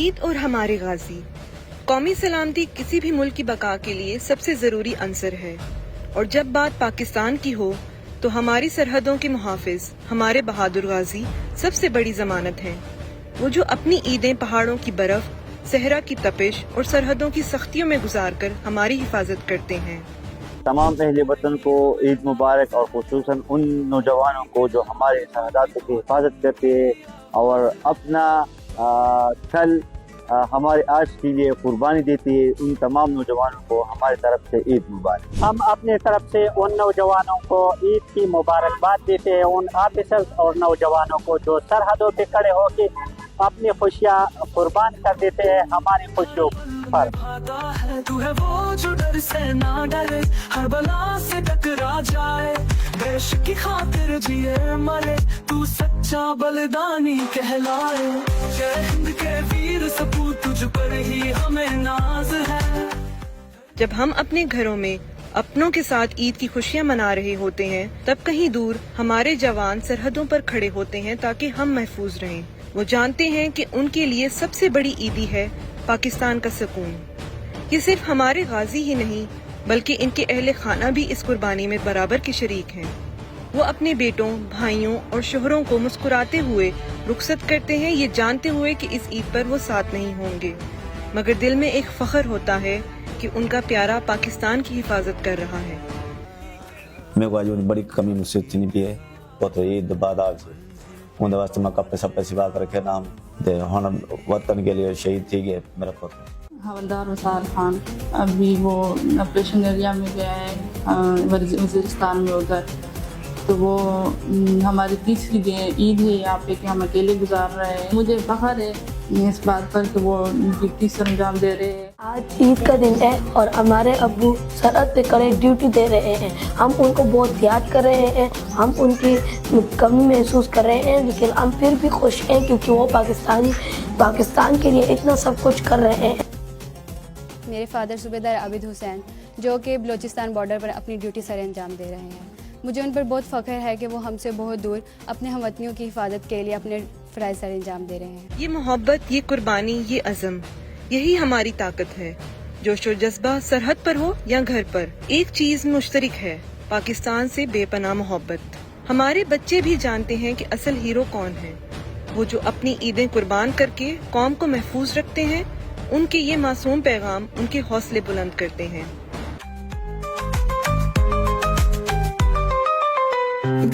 عید اور ہمارے غازی. قومی سلامتی کسی بھی ملک کی بقا کے لیے سب سے ضروری عنصر ہے، اور جب بات پاکستان کی ہو تو ہماری سرحدوں کے محافظ ہمارے بہادر غازی سب سے بڑی ضمانت ہیں. وہ جو اپنی عیدیں پہاڑوں کی برف، صحرا کی تپش اور سرحدوں کی سختیوں میں گزار کر ہماری حفاظت کرتے ہیں. تمام اہل وطن کو عید مبارک، اور خصوصاً ان نوجوانوں کو جو ہمارے سرحدات کی حفاظت کرتے ہیں اور اپنا کل ہمارے آج کے لیے قربانی دیتی ہے. ان تمام نوجوانوں کو ہماری طرف سے عید مبارک. ہم اپنے طرف سے ان نوجوانوں کو عید کی مبارکباد دیتے ہیں، ان آفیسرز اور نوجوانوں کو جو سرحدوں پہ کھڑے ہو کے اپنی خوشیاں قربان کر دیتے ہیں ہماری خوشیوں پر. تو ہے وہ جو ڈر سے نہ ڈرے، ہر بلا سے ٹکرا جائے، دیش کی خاطر جیے مرے، تو سچا بلدانی کہلائے. جے ہند کے ویر سپوت تجھ پر ہی ہمیں ناز ہے. جب ہم اپنے گھروں میں اپنوں کے ساتھ عید کی خوشیاں منا رہے ہوتے ہیں، تب کہیں دور ہمارے جوان سرحدوں پر کھڑے ہوتے ہیں تاکہ ہم محفوظ رہیں. وہ جانتے ہیں کہ ان کے لیے سب سے بڑی عیدی ہے پاکستان کا سکون. یہ صرف ہمارے غازی ہی نہیں بلکہ ان کے اہل خانہ بھی اس قربانی میں برابر کے شریک ہیں. وہ اپنے بیٹوں، بھائیوں اور شوہروں کو مسکراتے ہوئے رخصت کرتے ہیں، یہ جانتے ہوئے کہ اس عید پر وہ ساتھ نہیں ہوں گے، مگر دل میں ایک فخر ہوتا ہے کہ ان کا پیارا پاکستان کی حفاظت کر رہا ہے. میرے کو بڑی کمی مجھ سے اتنی بھی ہے، وہ تو عید بعد آج اندر واسطے میں کپے سپے سوا کر رکھے نام دے ہوں وطن کے لیے شہید تھی گئے میرا پتر حوالدار وسار خان. ابھی وہ آپریشن ایریا میں گیا ہے وزیرستان میں ادھر، تو وہ ہماری تیسری عید ہے یہاں پہ کہ ہم اکیلے گزار رہے ہیں. مجھے فخر ہے اس بات پر کہ وہ ڈیوٹی سر انجام دے رہے ہیں. آج عید کا دن ہے اور ہمارے ابو سرحد پہ کڑے ڈیوٹی دے رہے ہیں. ہم ان کو بہت یاد کر رہے ہیں، ہم ان کی کمی محسوس کر رہے ہیں، لیکن ہم پھر بھی خوش ہیں کیونکہ وہ پاکستان کے لیے اتنا سب کچھ کر رہے ہیں. میرے فادر صوبیدار عابد حسین جو کہ بلوچستان بارڈر پر اپنی ڈیوٹی سر انجام دے رہے ہیں. مجھے ان پر بہت فخر ہے کہ وہ ہم سے بہت دور اپنے ہم وطنیوں کی حفاظت کے لیے اپنے فرائض سر انجام دے رہے ہیں. یہ محبت، یہ قربانی، یہ عزم، یہی ہماری طاقت ہے. جوش و جذبہ سرحد پر ہو یا گھر پر، ایک چیز مشترک ہے: پاکستان سے بے پناہ محبت. ہمارے بچے بھی جانتے ہیں کہ اصل ہیرو کون ہے، وہ جو اپنی عیدیں قربان کر کے قوم کو محفوظ رکھتے ہیں. ان کے یہ معصوم پیغام ان کے حوصلے بلند کرتے ہیں.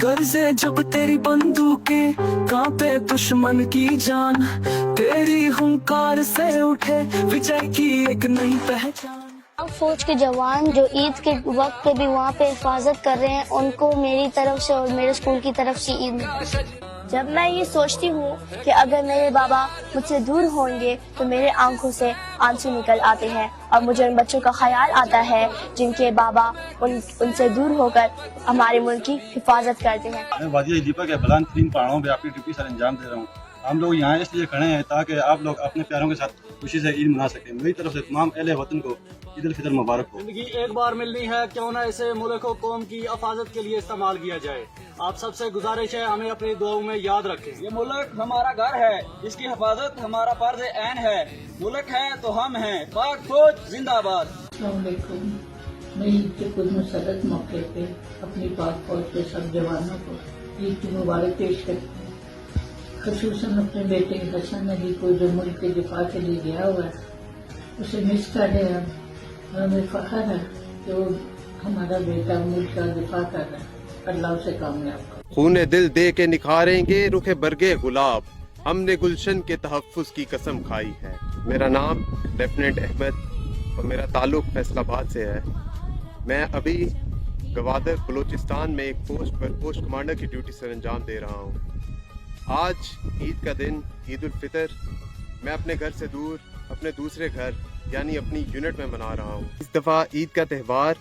غرضے جب تیری بندوقیں کانپے دشمن کی جان، تیری ہنکار سے اٹھے وجے کی ایک نئی پہچان. فوج کے جوان جو عید کے وقت پہ بھی وہاں پہ حفاظت کر رہے ہیں، ان کو میری طرف سے اور میرے اسکول کی طرف سے عید مبارک. جب میں یہ سوچتی ہوں کہ اگر میرے بابا مجھ سے دور ہوں گے تو میرے آنکھوں سے آنسو نکل آتے ہیں، اور مجھے ان بچوں کا خیال آتا ہے جن کے بابا ان سے دور ہو کر ہمارے ملک کی حفاظت کرتے ہیں. میں وادی علیپا کے بلند ترین پہاڑوں پہ اپنی ڈیوٹی سر انجام دے رہا ہوں. ہم لوگ یہاں اس لیے کھڑے ہیں تاکہ آپ لوگ اپنے پیاروں کے ساتھ خوشی سے عید منا سکیں. میری طرف سے تمام اہل وطن کو عید الفطر مبارک ہو. زندگی ایک بار ملنی ہے، کیوں نہ اسے ملک و قوم کی حفاظت کے لیے استعمال کیا جائے. آپ سب سے گزارش ہے ہمیں اپنی دعاؤں میں یاد رکھیں. یہ ملک ہمارا گھر ہے، اس کی حفاظت ہمارا فرض عین ہے. ملک ہے تو ہم ہیں. پاک فوج زندہ باد. السلام علیکم. میں عید کے خود مسرت موقع پہ اپنی پاک فوج کے سب جوانوں کو عید کی مبارک پیش کرتی ہوں، خصوصاً اپنے بیٹے حسن علی کو جو ملک کے دفاع کے لیے گیا ہوا ہے. اسے مس کر رہے ہیں اور ہمیں فخر ہے کہ وہ ہمارا بیٹا ملک کا دفاع کر رہا ہے. اللہ اسے کامیاب کرے. خون دل دے کے نکھاریں گے رخ برگے گلاب، ہم نے گلشن کے تحفظ کی قسم کھائی ہے. میرا نام لیفٹیننٹ احمد اور میرا تعلق فیصل آباد سے ہے. میں ابھی گوادر بلوچستان میں ایک پوسٹ پر پوسٹ کمانڈر کی ڈیوٹی سر انجام دے رہا ہوں. آج عید کا دن، عید الفطر، میں اپنے گھر سے دور اپنے دوسرے گھر یعنی اپنی یونٹ میں منا رہا ہوں. اس دفعہ عید کا تہوار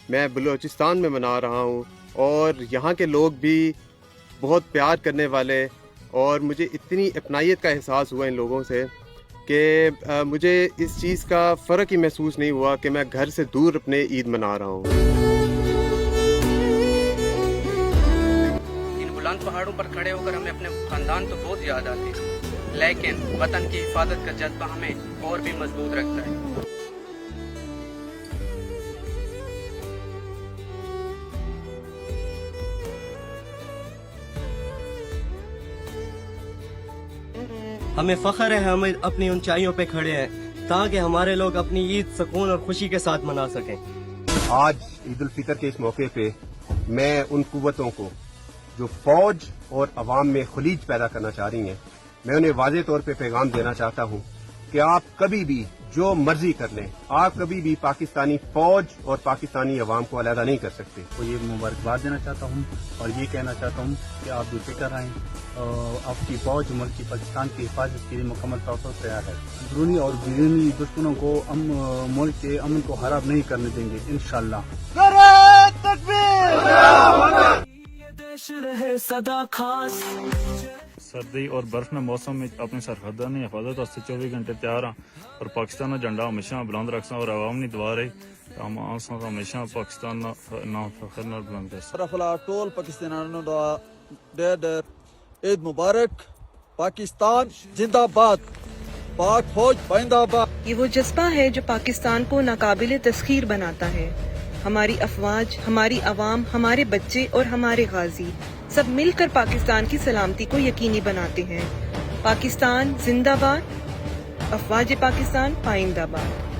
میں بلوچستان میں منا رہا ہوں، اور یہاں کے لوگ بھی بہت پیار کرنے والے، اور مجھے اتنی اپنائیت کا احساس ہوا ان لوگوں سے کہ مجھے اس چیز کا فرق ہی محسوس نہیں ہوا کہ میں گھر سے دور اپنے عید منا رہا ہوں. ان بلند پہاڑوں پر کھڑے ہو کر ہمیں اپنے خاندان تو بہت یاد آتی ہے. لیکن وطن کی حفاظت کا جذبہ ہمیں اور بھی مضبوط رکھتا ہے۔ ہمیں فخر ہے ہم اپنی اونچائیوں پہ کھڑے ہیں تاکہ ہمارے لوگ اپنی عید سکون اور خوشی کے ساتھ منا سکیں۔ آج عید الفطر کے اس موقع پہ میں ان قوتوں کو جو فوج اور عوام میں خلیج پیدا کرنا چاہ رہی ہیں، میں انہیں واضح طور پہ پیغام دینا چاہتا ہوں کہ آپ کبھی بھی جو مرضی کر لیں، آپ کبھی بھی پاکستانی فوج اور پاکستانی عوام کو علیحدہ نہیں کر سکتے۔ کو یہ مبارکباد دینا چاہتا ہوں اور یہ کہنا چاہتا ہوں کہ آپ بے فکر رہیں، آپ کی فوج ملک کی پاکستان کی حفاظت کے لیے مکمل طور پر تیار ہے۔ اندرونی اور بیرونی دشمنوں کو ملک کے امن کو خراب نہیں کرنے دیں گے انشاءاللہ۔ رہے صدا خاص سردی اور برف میں موسم میں اپنے سرحدوں کی حفاظت واسطے 24 گھنٹے تیار ہاں اور پاکستان کا جھنڈا ہمیشہ بلند رکھساں اور عوام کی دعا رہی ہم ہمیشہ پاکستان نہ فخر نہ بلند رکھساں۔ ٹول پاکستانیوں دا ڈیر عید مبارک، پاکستان زندہ باد، پاک فوج پائندہ باد۔ یہ وہ جذبہ ہے جو پاکستان کو ناقابل تسخیر بناتا ہے۔ ہماری افواج، ہماری عوام، ہمارے بچے اور ہمارے غازی سب مل کر پاکستان کی سلامتی کو یقینی بناتے ہیں۔ پاکستان زندہ باد، افواج پاکستان پائندہ باد۔